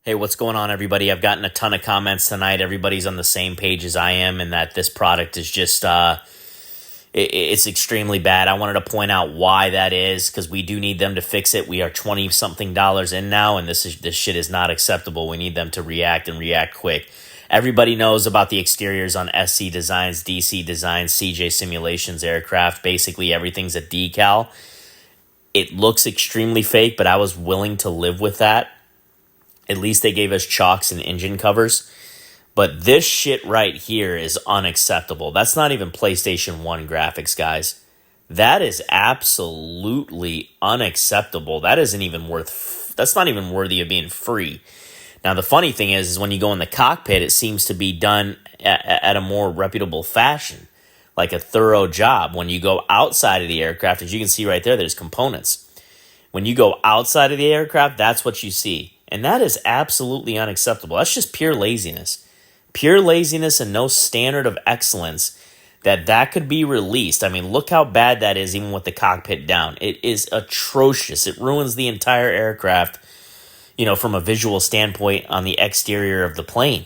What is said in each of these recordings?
Hey, what's going on, everybody? I've gotten a ton of comments tonight. Everybody's on the same page as I am, and that this product is just, it's extremely bad. I wanted to point out why that is, because we do need them to fix it. We are 20-something dollars in now, and this shit is not acceptable. We need them to react and react quick. Everybody knows about the exteriors on SC Designs, DC Designs, CJ Simulations aircraft. Basically, everything's a decal. It looks extremely fake, but I was willing to live with that. At least they gave us chocks and engine covers. But this shit right here is unacceptable. That's not even PlayStation 1 graphics, guys. That is absolutely unacceptable. That's not even worthy of being free. Now, the funny thing is when you go in the cockpit, it seems to be done at a more reputable fashion, like a thorough job. When you go outside of the aircraft, as you can see right there, there's components. When you go outside of the aircraft, that's what you see. And that is absolutely unacceptable. That's just pure laziness. Pure laziness and no standard of excellence that could be released. I mean, look how bad that is even with the cockpit down. It is atrocious. It ruins the entire aircraft, from a visual standpoint on the exterior of the plane.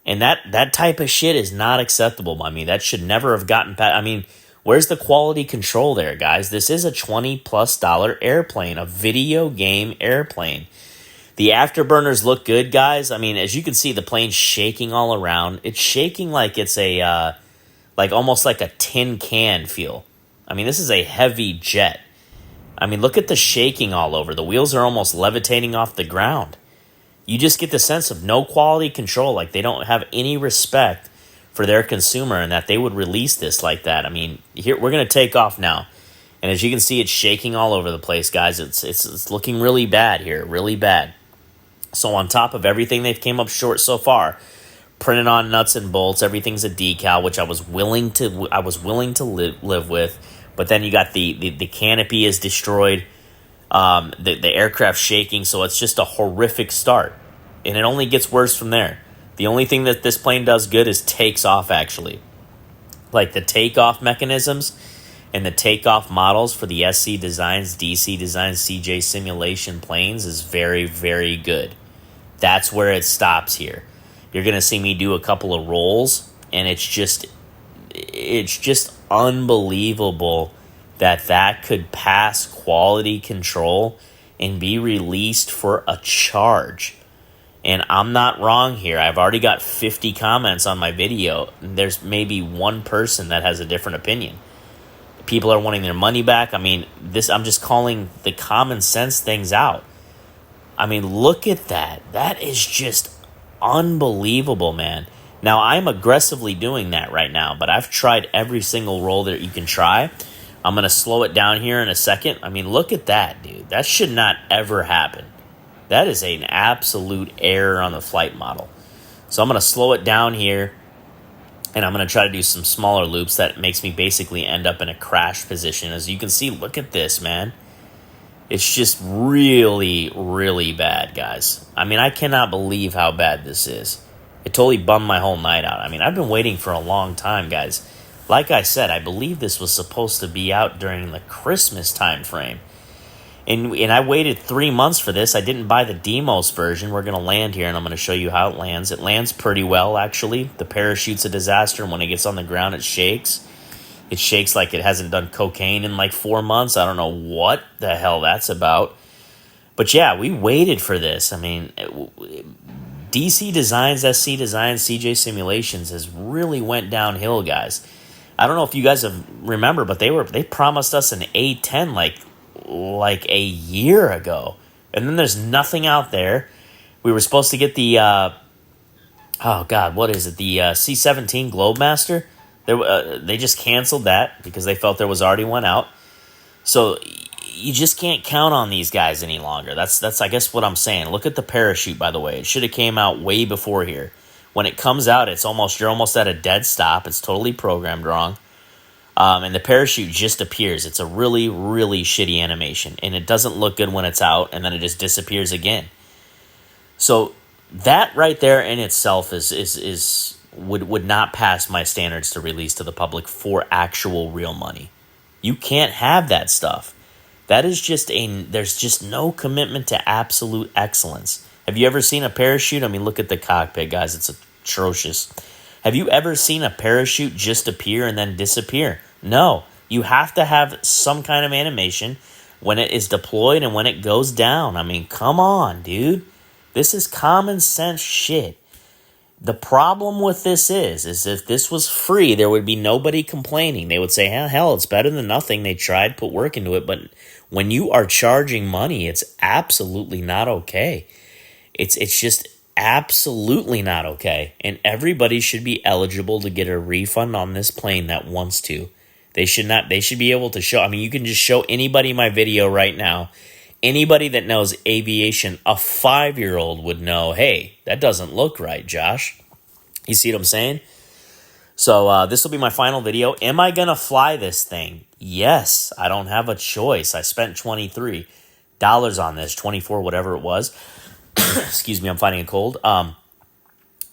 And that type of shit is not acceptable. I mean, that should never have gotten past. I mean, where's the quality control there, guys? This is a $20+ airplane, a video game airplane. The afterburners look good, guys. I mean, as you can see, the plane's shaking all around. It's shaking like it's almost like a tin can feel. I mean, this is a heavy jet. I mean, look at the shaking all over. The wheels are almost levitating off the ground. You just get the sense of no quality control, like they don't have any respect for their consumer and that they would release this like that. I mean, here we're going to take off now. And as you can see, it's shaking all over the place, guys. It's looking really bad here, really bad. So on top of everything they've came up short so far, printed on nuts and bolts, everything's a decal, which I was willing to live with. But then you got the canopy is destroyed, the aircraft shaking, so it's just a horrific start, and it only gets worse from there. The only thing that this plane does good is takes off, actually. Like the takeoff mechanisms and the takeoff models for the SC Designs, DC Designs, CJ Simulation planes is very, very good. That's where it stops here. You're going to see me do a couple of rolls, and it's just unbelievable that could pass quality control and be released for a charge. And I'm not wrong here. I've already got 50 comments on my video. There's maybe one person that has a different opinion. People are wanting their money back. I mean, I'm just calling the common sense things out. I mean, look at that. That is just unbelievable, man. Now, I'm aggressively doing that right now, but I've tried every single roll that you can try. I'm going to slow it down here in a second. I mean, look at that, dude. That should not ever happen. That is an absolute error on the flight model. So I'm going to slow it down here, and I'm going to try to do some smaller loops that makes me basically end up in a crash position. As you can see, look at this, man. It's just really, really bad, guys. I mean, I cannot believe how bad this is. It totally bummed my whole night out. I mean, I've been waiting for a long time, guys. Like I said, I believe this was supposed to be out during the Christmas time frame. And I waited 3 months for this. I didn't buy the Demos version. We're going to land here, and I'm going to show you how it lands. It lands pretty well, actually. The parachute's a disaster, and when it gets on the ground, it shakes. It shakes like it hasn't done cocaine in like 4 months. I don't know what the hell that's about. But yeah, we waited for this. I mean, DC Designs, SC Designs, CJ Simulations has really went downhill, guys. I don't know if you guys remember, but they promised us an A10 like a year ago. And then there's nothing out there. We were supposed to get the, the C-17 Globemaster. They just canceled that because they felt there was already one out. So you just can't count on these guys any longer. That's I guess what I'm saying. Look at the parachute, by the way. It should have came out way before here. When it comes out, you're almost at a dead stop. It's totally programmed wrong. And the parachute just appears. It's a really, really shitty animation. And it doesn't look good when it's out, and then it just disappears again. So that right there in itself would not pass my standards to release to the public for actual real money. You can't have that stuff. That is there's just no commitment to absolute excellence. Have you ever seen a parachute? I mean, look at the cockpit, guys. It's atrocious. Have you ever seen a parachute just appear and then disappear? No. You have to have some kind of animation when it is deployed and when it goes down. I mean, come on, dude. This is common sense shit. The problem with this is if this was free, there would be nobody complaining. They would say, hell, it's better than nothing. They tried, put work into it. But when you are charging money, it's absolutely not okay. It's just absolutely not okay. And everybody should be eligible to get a refund on this plane that wants to. They should be able to show. I mean, you can just show anybody my video right now. Anybody that knows aviation, a 5-year-old would know, hey, that doesn't look right, Josh. You see what I'm saying? So this will be my final video. Am I going to fly this thing? Yes. I don't have a choice. I spent $23 on this, 24, whatever it was. Excuse me, I'm fighting a cold.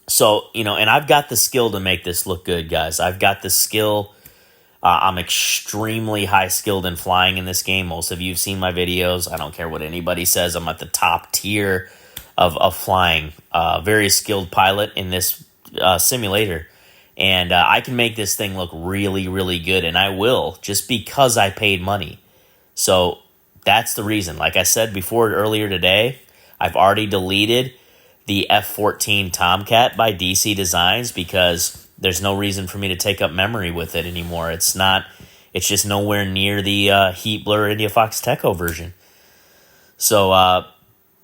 So, and I've got the skill to make this look good, guys. I've got the skill. I'm extremely high skilled in flying in this game. Most of you have seen my videos. I don't care what anybody says. I'm at the top tier of flying. Very skilled pilot in this simulator. And I can make this thing look really, really good. And I will, just because I paid money. So that's the reason. Like I said before earlier today, I've already deleted the F-14 Tomcat by DC Designs because there's no reason for me to take up memory with it anymore. It's just nowhere near the Heat Blur India Fox Teco version. So,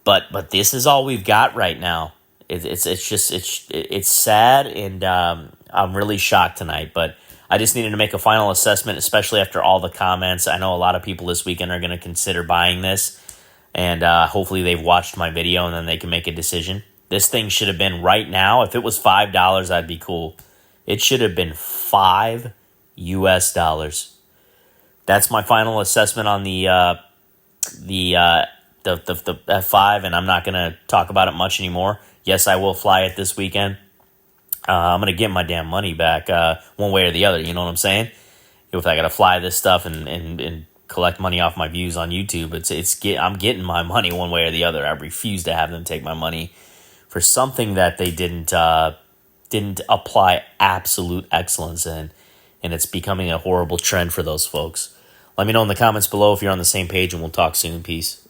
but this is all we've got right now. It's sad, and I'm really shocked tonight. But I just needed to make a final assessment, especially after all the comments. I know a lot of people this weekend are going to consider buying this, and hopefully they've watched my video and then they can make a decision. This thing should have been right now. If it was $5, I'd be cool. It should have been $5 US. That's my final assessment on the F-5, and I'm not going to talk about it much anymore. Yes, I will fly it this weekend. I'm going to get my damn money back one way or the other. You know what I'm saying? If I got to fly this stuff and collect money off my views on YouTube, I'm getting my money one way or the other. I refuse to have them take my money for something that they didn't apply absolute excellence in, and it's becoming a horrible trend for those folks. Let me know in the comments below if you're on the same page, and we'll talk soon. Peace.